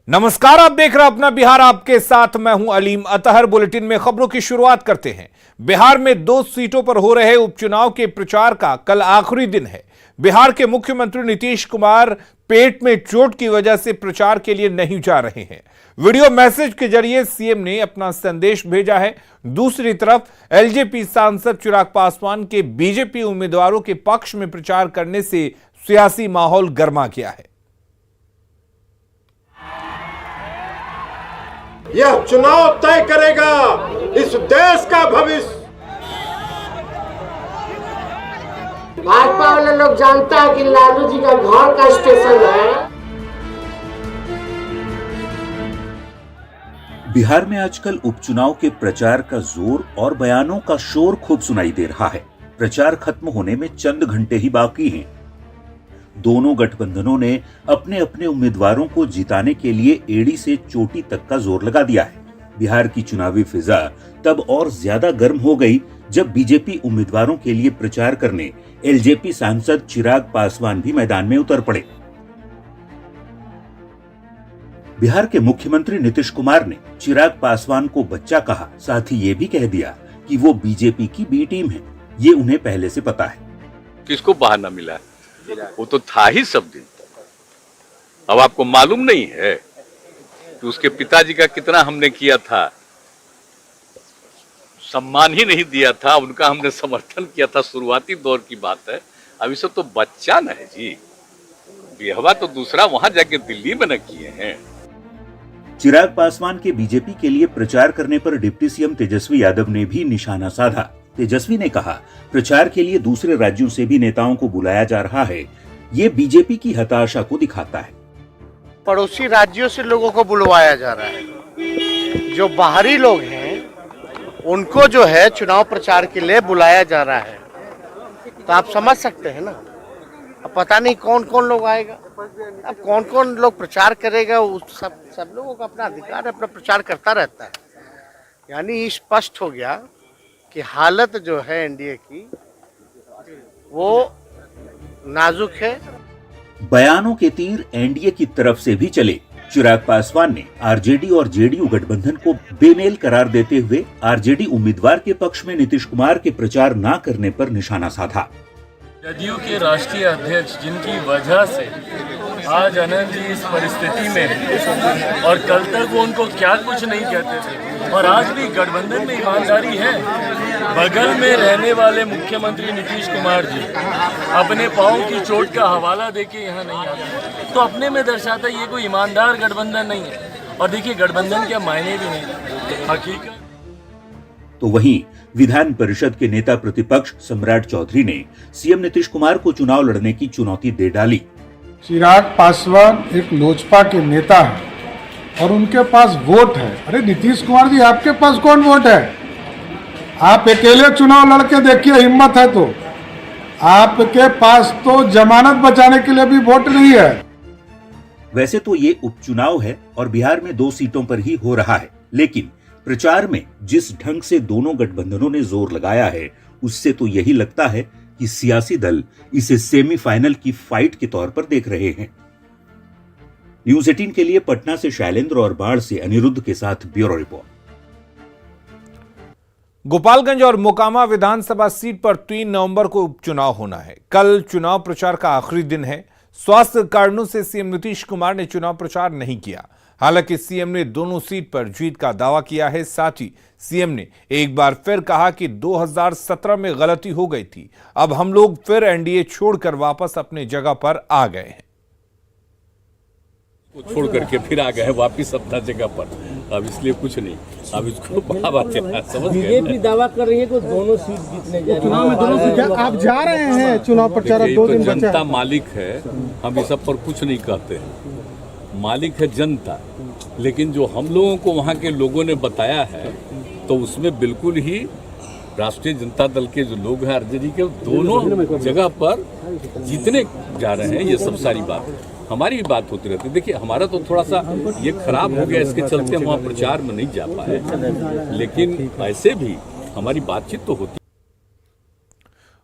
नमस्कार, आप देख रहे हैं अपना बिहार, आपके साथ मैं हूं अलीम अतहर। बुलेटिन में खबरों की शुरुआत करते हैं। बिहार में 2 सीटों पर हो रहे उपचुनाव के प्रचार का कल आखिरी दिन है। बिहार के मुख्यमंत्री नीतीश कुमार पेट में चोट की वजह से प्रचार के लिए नहीं जा रहे हैं। वीडियो मैसेज के जरिए सीएम ने अपना संदेश भेजा है। दूसरी तरफ एलजेपी सांसद चिराग पासवान के बीजेपी उम्मीदवारों के पक्ष में प्रचार करने से सियासी माहौल गर्मा गया है। यह चुनाव तय करेगा इस देश का भविष्य। भाजपा वाले लोग जानता है कि लालू जी का घर का स्टेशन है। बिहार में आजकल उपचुनाव के प्रचार का जोर और बयानों का शोर खूब सुनाई दे रहा है। प्रचार खत्म होने में चंद घंटे ही बाकी हैं। दोनों गठबंधनों ने अपने अपने उम्मीदवारों को जिताने के लिए एड़ी से चोटी तक का जोर लगा दिया है। बिहार की चुनावी फिजा तब और ज्यादा गर्म हो गई जब बीजेपी उम्मीदवारों के लिए प्रचार करने एलजेपी सांसद चिराग पासवान भी मैदान में उतर पड़े। बिहार के मुख्यमंत्री नीतीश कुमार ने चिराग पासवान को बच्चा कहा, साथ ही ये भी कह दिया कि वो बीजेपी की बी टीम है। ये उन्हें पहले से पता है। किसको बहाना मिला? वो तो था ही सब दिन। अब आपको मालूम नहीं है कि उसके पिताजी का कितना हमने किया था, सम्मान ही नहीं दिया था, उनका हमने समर्थन किया था। शुरुआती दौर की बात है। अभी सब तो बच्चा न है जी। बेहवा तो दूसरा वहां जाके दिल्ली में न किए हैं। चिराग पासवान के बीजेपी के लिए प्रचार करने पर डिप्टी सीएम तेजस्वी यादव ने भी निशाना साधा। तेजस्वी ने कहा, प्रचार के लिए दूसरे राज्यों से भी नेताओं को बुलाया जा रहा है। ये बीजेपी की हताशा को दिखाता है। पड़ोसी राज्यों से लोगों को बुलवाया जा रहा है। जो बाहरी लोग हैं उनको जो है चुनाव प्रचार के लिए बुलाया जा रहा है। तो आप समझ सकते हैं ना। अब पता नहीं कौन कौन लोग आएगा, अब कौन कौन लोग प्रचार करेगा। उस सब लोगों का अपना अधिकार है, अपना प्रचार करता रहता है। यानी स्पष्ट हो गया कि हालत जो है एनडीए की वो नाजुक है। बयानों के तीर एनडीए की तरफ से भी चले। चिराग पासवान ने आरजेडी और जेडीयू गठबंधन को बेमेल करार देते हुए आरजेडी उम्मीदवार के पक्ष में नीतीश कुमार के प्रचार न करने पर निशाना साधा। जदयू के राष्ट्रीय अध्यक्ष जिनकी वजह से आज अनंत जी इस परिस्थिति में, और कल तक वो उनको क्या कुछ नहीं कहते थे, और आज भी गठबंधन में ईमानदारी है। बगल में रहने वाले मुख्यमंत्री नीतीश कुमार जी अपने पांव की चोट का हवाला देके यहाँ नहीं आते, तो अपने में दर्शाता ये कोई ईमानदार गठबंधन नहीं है। और देखिए, गठबंधन के मायने भी नहीं हकीकत। तो वहीं विधान परिषद के नेता प्रतिपक्ष सम्राट चौधरी ने सीएम नीतीश कुमार को चुनाव लड़ने की चुनौती दे डाली। चिराग पासवान एक लोजपा के नेता है और उनके पास वोट है। अरे नीतीश कुमार जी, आपके पास कौन वोट है? आप अकेले चुनाव लड़के देखिए, हिम्मत है तो। आपके पास तो जमानत बचाने के लिए भी वोट नहीं है। वैसे तो ये उपचुनाव है और बिहार में 2 सीटों पर ही हो रहा है, लेकिन प्रचार में जिस ढंग से दोनों गठबंधनों ने जोर लगाया है, उससे तो यही लगता है कि सियासी दल इसे सेमीफाइनल की फाइट के तौर पर देख रहे हैं। न्यूज़ 18 के लिए पटना से शैलेंद्र और बाढ़ से अनिरुद्ध के साथ ब्यूरो रिपोर्ट। गोपालगंज और मोकामा विधानसभा सीट पर 3 नवंबर को उपचुनाव होना है। कल चुनाव प्रचार का आखिरी दिन है। स्वास्थ्य कारणों से सीएम नीतीश कुमार ने चुनाव प्रचार नहीं किया। हालांकि सीएम ने दोनों सीट पर जीत का दावा किया है। साथ ही सीएम ने एक बार फिर कहा कि 2017 में गलती हो गई थी, अब हम लोग फिर एनडीए छोड़कर वापस अपने जगह पर आ गए हैं। छोड़ करके फिर आ गए वापिस अपना जगह पर। अब इसलिए कुछ नहीं, अब इसको समझ गए। बीजेपी दावा कर रही है कि दोनों सीट जीतने जा रही है। चुनाव में दोनों सीट आप जा रहे हैं चुनाव प्रचार, 2 दिन बचा। जनता मालिक है, हम इस सब पर कुछ नहीं कहते हैं। मालिक है जनता, लेकिन जो हम लोगों को वहाँ के लोगों ने बताया है तो उसमें बिल्कुल ही राष्ट्रीय जनता दल के जो लोग हैं आरजेडी के, दोनों जगह पर जीतने जा रहे हैं। ये सब सारी बात है, हमारी भी बात होती रहती है। देखिए, हमारा तो थोड़ा सा ये खराब हो गया, इसके चलते हम वहाँ प्रचार में नहीं जा पाए, लेकिन ऐसे भी हमारी बातचीत तो होती।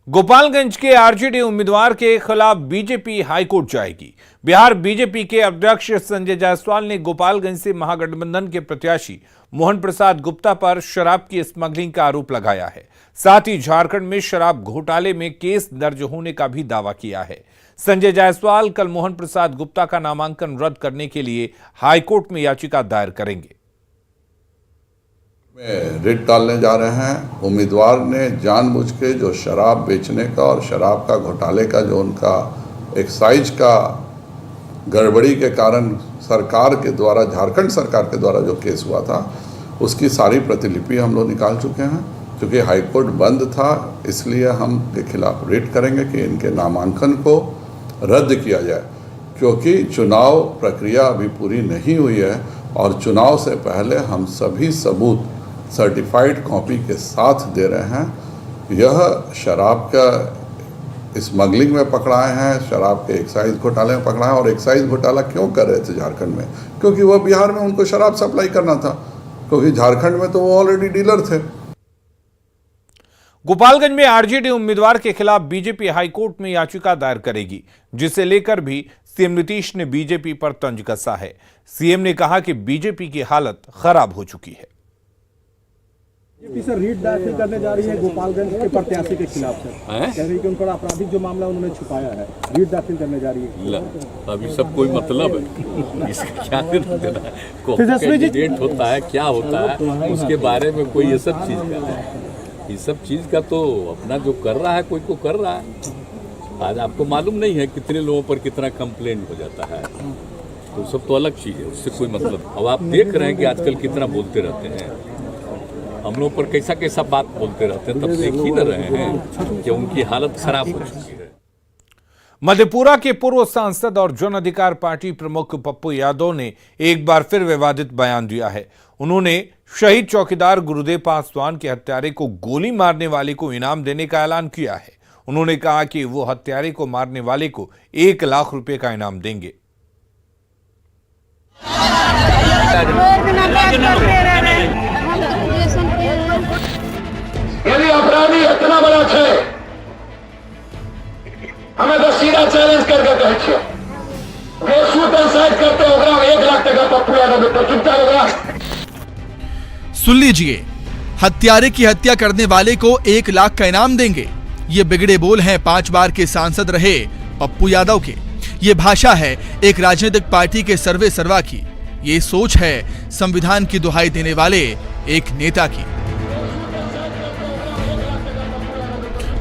गोपालगंज के आरजेडी उम्मीदवार के खिलाफ बीजेपी हाईकोर्ट जाएगी। बिहार बीजेपी के अध्यक्ष संजय जायसवाल ने गोपालगंज से महागठबंधन के प्रत्याशी मोहन प्रसाद गुप्ता पर शराब की स्मगलिंग का आरोप लगाया है। साथ ही झारखंड में शराब घोटाले में केस दर्ज होने का भी दावा किया है। संजय जायसवाल कल मोहन प्रसाद गुप्ता का नामांकन रद्द करने के लिए हाईकोर्ट में याचिका दायर करेंगे। रिट डालने जा रहे हैं। उम्मीदवार ने जानबूझ के जो शराब बेचने का और शराब का घोटाले का जो उनका एक्साइज का गड़बड़ी के कारण सरकार के द्वारा, झारखंड सरकार के द्वारा जो केस हुआ था, उसकी सारी प्रतिलिपि हम लोग निकाल चुके हैं। क्योंकि हाईकोर्ट बंद था, इसलिए हम के खिलाफ रिट करेंगे कि इनके नामांकन को रद्द किया जाए। क्योंकि चुनाव प्रक्रिया अभी पूरी नहीं हुई है और चुनाव से पहले हम सभी सबूत सर्टिफाइड कॉपी के साथ दे रहे हैं। यह शराब का स्मगलिंग में पकड़ाए हैं, शराब के एक्साइज घोटाले में पकड़ाए हैं। और एक्साइज घोटाला क्यों कर रहे थे झारखंड में? क्योंकि वह बिहार में उनको शराब सप्लाई करना था, क्योंकि झारखंड में तो वो ऑलरेडी डीलर थे। गोपालगंज में आरजेडी उम्मीदवार के खिलाफ बीजेपी हाईकोर्ट में याचिका दायर करेगी, जिसे लेकर भी सीएम नीतीश ने बीजेपी पर तंज कसा है। सीएम ने कहा कि बीजेपी की हालत खराब हो चुकी है। बीजेपी सर रीट दाखिल करने जा रही है गोपालगंज के प्रत्याशी के खिलाफ सर, कह रही है कि उन पर आपराधिक जो मामला उन्होंने छुपाया है, रीट दाखिल करने जा रही है। अभी सब कोई मतलब है, इसका क्या देना है? कैंडिडेट होता है, क्या होता है, उसके बारे में कोई ये सब चीज का है। ये सब चीज का तो अपना जो कर रहा है, कोई को कर रहा है। आज आपको मालूम नहीं है कितने लोगों पर कितना कंप्लेंट हो जाता है, तो सब तो अलग चीज है, उससे कोई मतलब। अब आप देख रहे हैं कि आजकल कितना बोलते रहते हैं, हम लोग पर कैसा कैसा बात बोलते रहते हैं, तब देख ही न रहे हैं कि उनकी हालत खराब हो चुकी है। मधेपुरा के पूर्व सांसद और जन अधिकार पार्टी प्रमुख पप्पू यादव ने एक बार फिर विवादित बयान दिया है। उन्होंने शहीद चौकीदार गुरुदेव पासवान के हत्यारे को गोली मारने वाले को इनाम देने का ऐलान किया है। उन्होंने कहा कि वो हत्यारे को मारने वाले को 1 लाख रुपए का इनाम देंगे। यदि अपराधी इतना बड़ा है, हमें तो सीधा चैलेंज करके कहे छे करते होगा 1 लाख टका पप्पू यादव तो चुपचाप होगा। सुन लीजिए, हत्यारे की हत्या करने वाले को 1 लाख का इनाम देंगे। ये बिगड़े बोल हैं 5 बार के सांसद रहे पप्पू यादव के। ये भाषा है एक राजनीतिक पार्टी के सर्वे सर्वा की। ये सोच है संविधान की दुहाई देने वाले एक नेता की।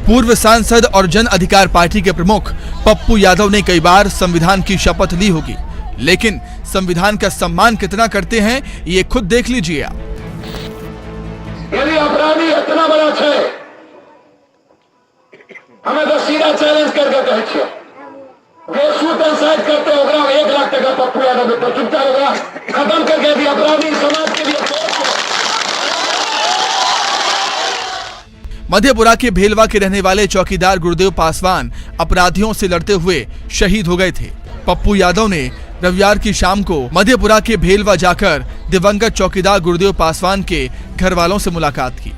पूर्व सांसद और जन अधिकार पार्टी के प्रमुख पप्पू यादव ने कई बार संविधान की शपथ ली होगी, लेकिन संविधान का सम्मान कितना करते हैं ये खुद देख लीजिए आप। यदि अपराधी इतना बड़ा है, हमें तो सीधा चैलेंज करके कहे छे करते होगा 1 लाख टका पप्पू यादव तो चुपचाप होगा। खत्म करके भी अपराधी समाज के लिए। मधेपुरा के भेलवा के रहने वाले चौकीदार गुरुदेव पासवान अपराधियों से लड़ते हुए शहीद हो गए थे। पप्पू यादव ने रविवार की शाम को मधेपुरा के भेलवा जाकर दिवंगत चौकीदार गुरुदेव पासवान के घर वालों से मुलाकात की।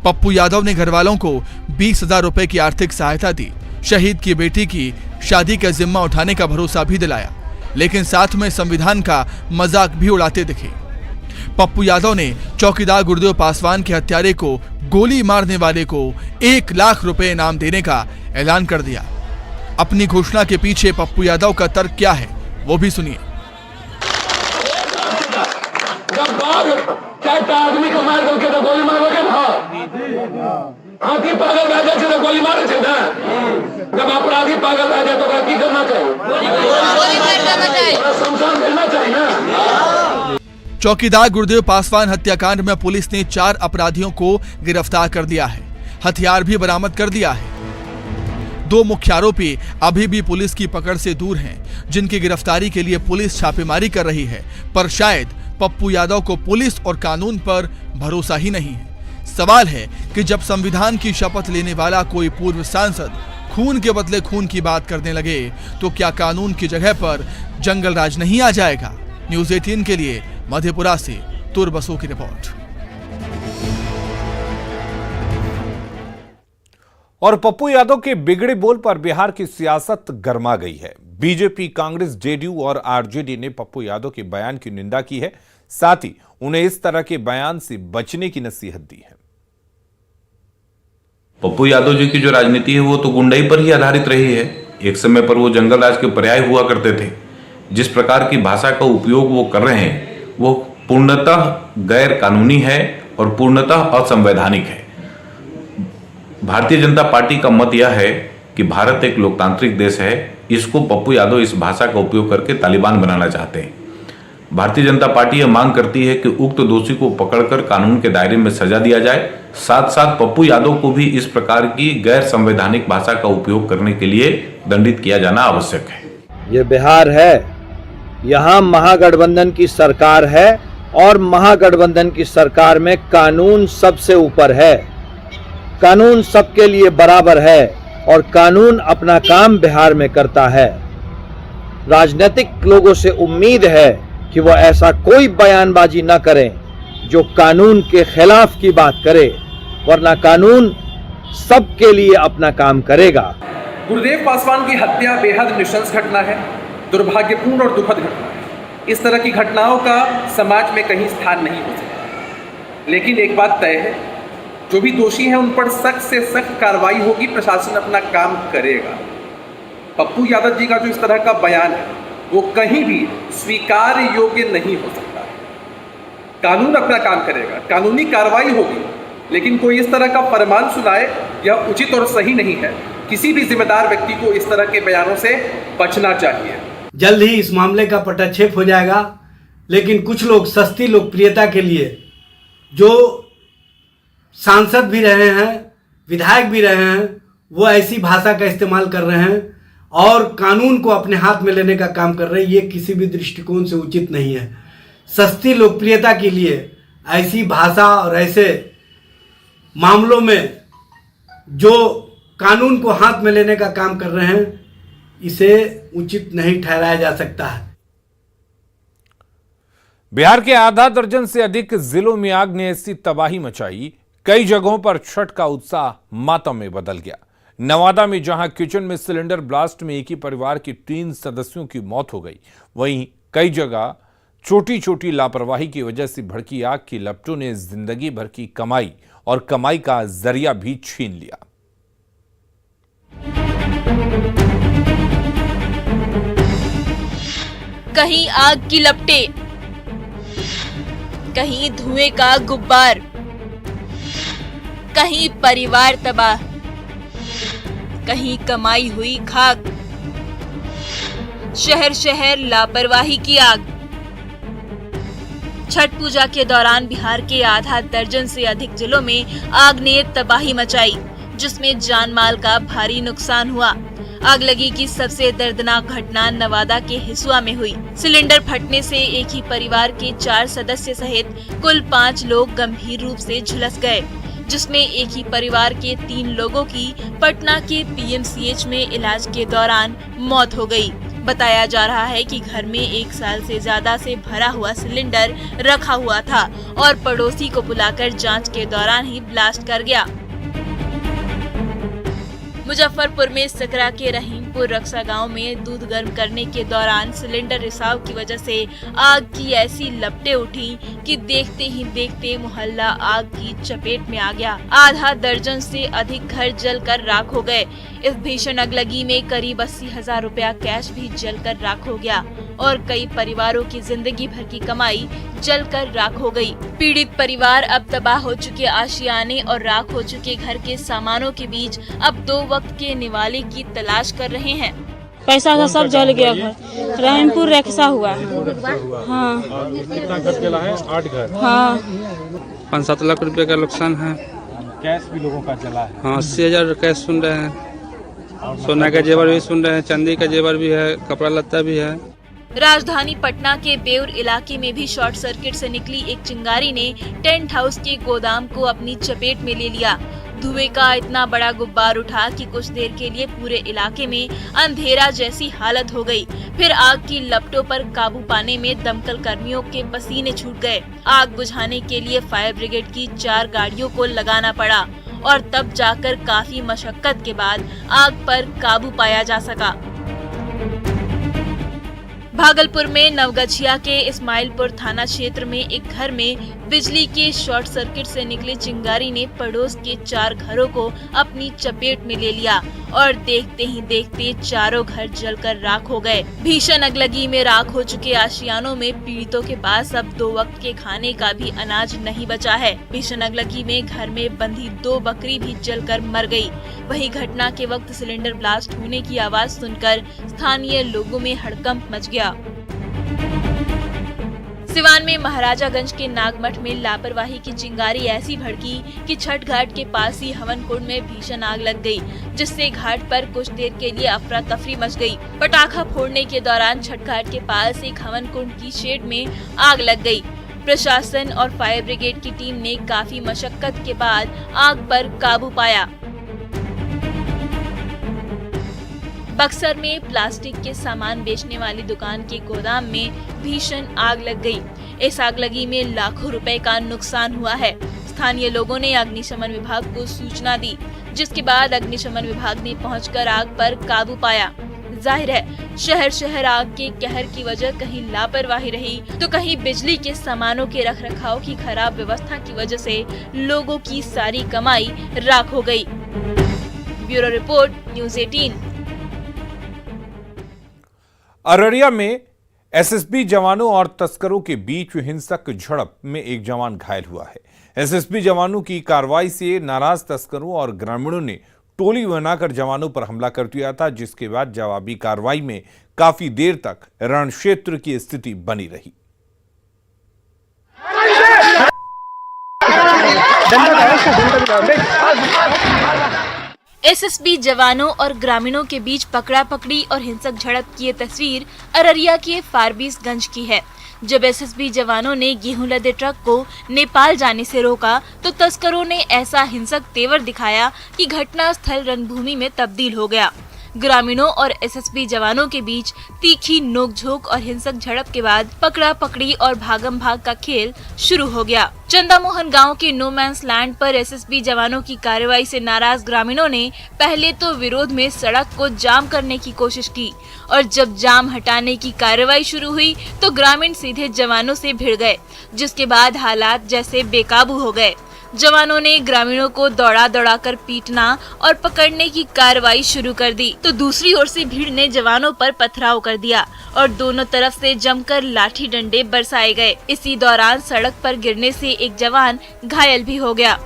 पप्पू यादव ने घर वालों को 20,000 रुपए की आर्थिक सहायता दी। शहीद की बेटी की शादी का जिम्मा उठाने का भरोसा भी दिलाया, लेकिन साथ में संविधान का मजाक भी उड़ाते दिखे। पप्पू यादव ने चौकीदार गुरुदेव पासवान के हत्यारे को गोली मारने वाले को 1 लाख रुपए इनाम देने का ऐलान कर दिया। अपनी घोषणा के पीछे पप्पू यादव का तर्क क्या है वो भी सुनिए। आदमी को मार करके तो गोली मारोगे ना, हाथी पागल रह जाए तो गोली मारे थे ना। जब अपराधी पागल रह जाए तो क्या करना चाहिए? शमशान भेजना चाहिए ना। चौकीदार गुरुदेव पासवान हत्याकांड में पुलिस ने 4 अपराधियों को गिरफ्तार कर दिया है। हथियार भी बरामद कर दिया है। 2 मुख्य आरोपी अभी भी पुलिस की पकड़ से दूर हैं, जिनकी गिरफ्तारी के लिए पुलिस छापेमारी कर रही है। पर शायद पप्पू यादव को पुलिस और कानून पर भरोसा ही नहीं है। सवाल है कि जब संविधान की शपथ लेने वाला कोई पूर्व सांसद खून के बदले खून की बात करने लगे, तो क्या कानून की जगह पर जंगल राज नहीं आ जाएगा? न्यूज़ 18 के लिए मधेपुरा से तुर बसु की रिपोर्ट। और पप्पू यादव के बिगड़े बोल पर बिहार की सियासत गर्मा गई है। बीजेपी, कांग्रेस, जेडीयू और आरजेडी ने पप्पू यादव के बयान की निंदा की है, साथ ही उन्हें इस तरह के बयान से बचने की नसीहत दी है। पप्पू यादव जी की जो राजनीति है वो तो गुंडाई पर ही आधारित रही है। एक समय पर वो जंगल राज के पर्याय हुआ करते थे। जिस प्रकार की भाषा का उपयोग वो कर रहे हैं वो पूर्णतः गैर कानूनी है और पूर्णतः असंवैधानिक है। भारतीय जनता पार्टी का मत यह है कि भारत एक लोकतांत्रिक देश है। इसको पप्पू यादव इस भाषा का उपयोग करके तालिबान बनाना चाहते हैं। भारतीय जनता पार्टी यह मांग करती है कि उक्त दोषी को पकड़कर कानून के दायरे में सजा दिया जाए। साथ साथ पप्पू यादव को भी इस प्रकार की गैर संवैधानिक भाषा का उपयोग करने के लिए दंडित किया जाना आवश्यक है। ये बिहार है, यहाँ महागठबंधन की सरकार है और महागठबंधन की सरकार में कानून सबसे ऊपर है। कानून सबके लिए बराबर है और कानून अपना काम बिहार में करता है। राजनीतिक लोगों से उम्मीद है कि वो ऐसा कोई बयानबाजी न करें जो कानून के खिलाफ की बात करे, वरना कानून सबके लिए अपना काम करेगा। गुरुदेव पासवान की हत्या बेहद नृशंस घटना है, दुर्भाग्यपूर्ण और दुखद घटना है। इस तरह की घटनाओं का समाज में कहीं स्थान नहीं हो सकता। लेकिन एक बात तय है, जो भी दोषी हैं उन पर सख्त से सख्त कार्रवाई होगी, प्रशासन अपना काम करेगा। पप्पू यादव जी का जो इस तरह का बयान है वो कहीं भी स्वीकार्य योग्य नहीं हो सकता। कानून अपना काम करेगा, कानूनी कार्रवाई होगी, लेकिन कोई इस तरह का फरमान सुनाए यह उचित और सही नहीं है। किसी भी जिम्मेदार व्यक्ति को इस तरह के बयानों से बचना चाहिए। जल्द ही इस मामले का पटाक्षेप हो जाएगा, लेकिन कुछ लोग सस्ती लोकप्रियता के लिए जो सांसद भी रहे हैं, विधायक भी रहे हैं, वो ऐसी भाषा का इस्तेमाल कर रहे हैं और कानून को अपने हाथ में लेने का काम कर रहे हैं। ये किसी भी दृष्टिकोण से उचित नहीं है। सस्ती लोकप्रियता के लिए ऐसी भाषा और ऐसे मामलों में जो कानून को हाथ में लेने का काम कर रहे हैं, इसे उचित नहीं ठहराया जा सकता है। बिहार के आधा दर्जन से अधिक जिलों में आग ने ऐसी तबाही मचाई, कई जगहों पर छठ का उत्साह मातम में बदल गया। नवादा में जहां किचन में सिलेंडर ब्लास्ट में एक ही परिवार के 3 सदस्यों की मौत हो गई, वहीं कई जगह छोटी छोटी लापरवाही की वजह से भड़की आग की लपटों ने जिंदगी भर की कमाई और कमाई का जरिया भी छीन लिया। कहीं आग की लपटें, कहीं धुएं का गुब्बार, कहीं परिवार तबाह, कहीं कमाई हुई खाक। शहर शहर लापरवाही की आग। छठ पूजा के दौरान बिहार के आधा दर्जन से अधिक जिलों में आग ने तबाही मचाई, जिसमें जान माल का भारी नुकसान हुआ। आग लगी की सबसे दर्दनाक घटना नवादा के हिसुआ में हुई। सिलेंडर फटने से एक ही परिवार के 4 सदस्य सहित कुल 5 लोग गंभीर रूप से झुलस गए, जिसमें एक ही परिवार के 3 लोगों की पटना के पीएमसीएच में इलाज के दौरान मौत हो गई। बताया जा रहा है कि घर में 1 साल से ज्यादा से भरा हुआ सिलेंडर रखा हुआ था और पड़ोसी को बुलाकर जांच के दौरान ही ब्लास्ट कर गया। मुजफ्फरपुर में सकरा के रहीमपुर रक्षा गांव में दूध गर्म करने के दौरान सिलेंडर रिसाव की वजह से आग की ऐसी लपटें उठी कि देखते ही देखते मोहल्ला आग की चपेट में आ गया। आधा दर्जन से अधिक घर जलकर राख हो गए। इस भीषण अगलगी में करीब 80,000 रुपया कैश भी जलकर राख हो गया और कई परिवारों की जिंदगी भर की कमाई जलकर राख हो गई। पीड़ित परिवार अब तबाह हो चुके आशियाने और राख हो चुके घर के सामानों के बीच अब 2 वक्त के निवाले की तलाश कर रहे हैं। पैसा का सब जल गया। घर रहीमपुर रक्षा हुआ। हाँ, कितना घर जला है? 8 घर। हाँ, 5-7 लाख रुपए का नुकसान है। कैश भी लोगों का जला है। हाँ, 80,000 कैश सुन रहे हैं। सोना का जेवर भी सुन रहे हैं, चांदी का जेवर भी है, कपड़ा लत्ता भी है। राजधानी पटना के बेउर इलाके में भी शॉर्ट सर्किट से निकली एक चिंगारी ने टेंट हाउस के गोदाम को अपनी चपेट में ले लिया। धुएं का इतना बड़ा गुब्बार उठा कि कुछ देर के लिए पूरे इलाके में अंधेरा जैसी हालत हो गई। फिर आग की लपटों पर काबू पाने में दमकल कर्मियों के पसीने छूट गए। आग बुझाने के लिए फायर ब्रिगेड की 4 गाड़ियों को लगाना पड़ा और तब जाकर काफी मशक्कत के बाद आग पर काबू पाया जा सका। भागलपुर में नवगछिया के इस्माइलपुर थाना क्षेत्र में एक घर में बिजली के शॉर्ट सर्किट से निकली चिंगारी ने पड़ोस के 4 घरों को अपनी चपेट में ले लिया और देखते ही देखते चारों घर जलकर राख हो गए। भीषण अगलगी में राख हो चुके आशियानों में पीड़ितों के पास अब 2 वक्त के खाने का भी अनाज नहीं बचा है। भीषण अगलगी में घर में बंधी 2 बकरी भी जलकर मर गई। वहीं घटना के वक्त सिलेंडर ब्लास्ट होने की आवाज सुनकर स्थानीय लोगों में हड़कंप मच गया। सिवान में महाराजागंज के नागमठ में लापरवाही की चिंगारी ऐसी भड़की कि छठ घाट के पास ही हवन कुंड में भीषण आग लग गई, जिससे घाट पर कुछ देर के लिए अफरा तफरी मच गई। पटाखा फोड़ने के दौरान छठ घाट के पास एक हवन कुंड की शेड में आग लग गई। प्रशासन और फायर ब्रिगेड की टीम ने काफी मशक्कत के बाद आग पर काबू पाया। बक्सर में प्लास्टिक के सामान बेचने वाली दुकान के गोदाम में भीषण आग लग गई। इस आगलगी में लाखों रुपए का नुकसान हुआ है। स्थानीय लोगों ने अग्निशमन विभाग को सूचना दी, जिसके बाद अग्निशमन विभाग ने पहुंचकर आग पर काबू पाया। जाहिर है शहर शहर आग के कहर की वजह कहीं लापरवाही रही तो कहीं बिजली के सामानों के रखरखाव की खराब व्यवस्था की वजह से लोगों की सारी कमाई राख हो गई। Bureau report, news 18। अररिया में एसएसबी जवानों और तस्करों के बीच हिंसक झड़प में एक जवान घायल हुआ है। एसएसबी जवानों की कार्रवाई से नाराज तस्करों और ग्रामीणों ने टोली बनाकर जवानों पर हमला कर दिया था, जिसके बाद जवाबी कार्रवाई में काफी देर तक रण क्षेत्र की स्थिति बनी रही। एसएसबी जवानों और ग्रामीणों के बीच पकड़ा पकड़ी और हिंसक झड़प की ये तस्वीर अररिया के फारबिसगंज की है। जब एसएसबी जवानों ने गेहूं लदे ट्रक को नेपाल जाने से रोका तो तस्करों ने ऐसा हिंसक तेवर दिखाया कि घटनास्थल रणभूमि में तब्दील हो गया। ग्रामीणों और एसएसबी जवानों के बीच तीखी नोकझोंक और हिंसक झड़प के बाद पकड़ा पकड़ी और भागम भाग का खेल शुरू हो गया। चंदामोहन गांव के नो मैंस लैंड पर एसएसबी जवानों की कार्रवाई से नाराज ग्रामीणों ने पहले तो विरोध में सड़क को जाम करने की कोशिश की और जब जाम हटाने की कार्रवाई शुरू हुई तो ग्रामीण सीधे जवानों से भिड़ गए, जिसके बाद हालात जैसे बेकाबू हो गए। जवानों ने ग्रामीणों को दौड़ा दौड़ा कर पीटना और पकड़ने की कार्रवाई शुरू कर दी तो दूसरी ओर से भीड़ ने जवानों पर पथराव कर दिया और दोनों तरफ से जमकर लाठी डंडे बरसाए गए। इसी दौरान सड़क पर गिरने से एक जवान घायल भी हो गया।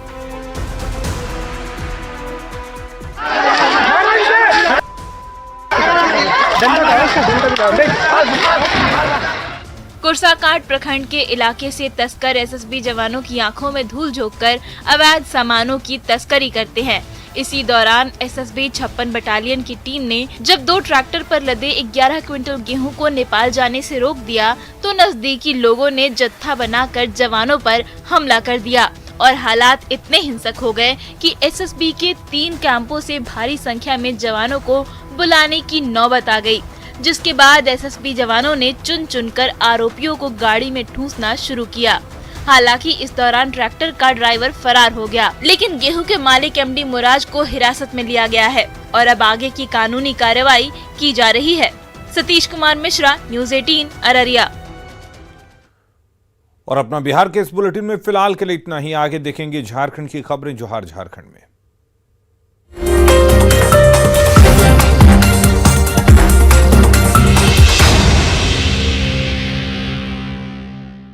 कुर्साकांड प्रखंड के इलाके से तस्कर एसएसबी जवानों की आंखों में धूल झोंककर अवैध सामानों की तस्करी करते हैं। इसी दौरान एसएसबी 56 बटालियन की टीम ने जब 2 ट्रैक्टर पर लदे 11 क्विंटल गेहूं को नेपाल जाने से रोक दिया तो नजदीकी लोगों ने जत्था बनाकर जवानों पर हमला कर दिया और हालात इतने हिंसक हो गए कि एसएसबी के 3 कैंपों से भारी संख्या में जवानों को बुलाने की नौबत आ गई, जिसके बाद एसएसबी जवानों ने चुन चुनकर आरोपियों को गाड़ी में ठूंसना शुरू किया। हालांकि इस दौरान ट्रैक्टर का ड्राइवर फरार हो गया, लेकिन गेहूं के मालिक एमडी मुराज को हिरासत में लिया गया है और अब आगे की कानूनी कार्रवाई की जा रही है। सतीश कुमार मिश्रा, न्यूज़ 18 अररिया। और अपना बिहार के इस बुलेटिन में फिलहाल के लिए इतना ही। आगे देखेंगे झारखंड की खबरें। जोहार झारखंड में।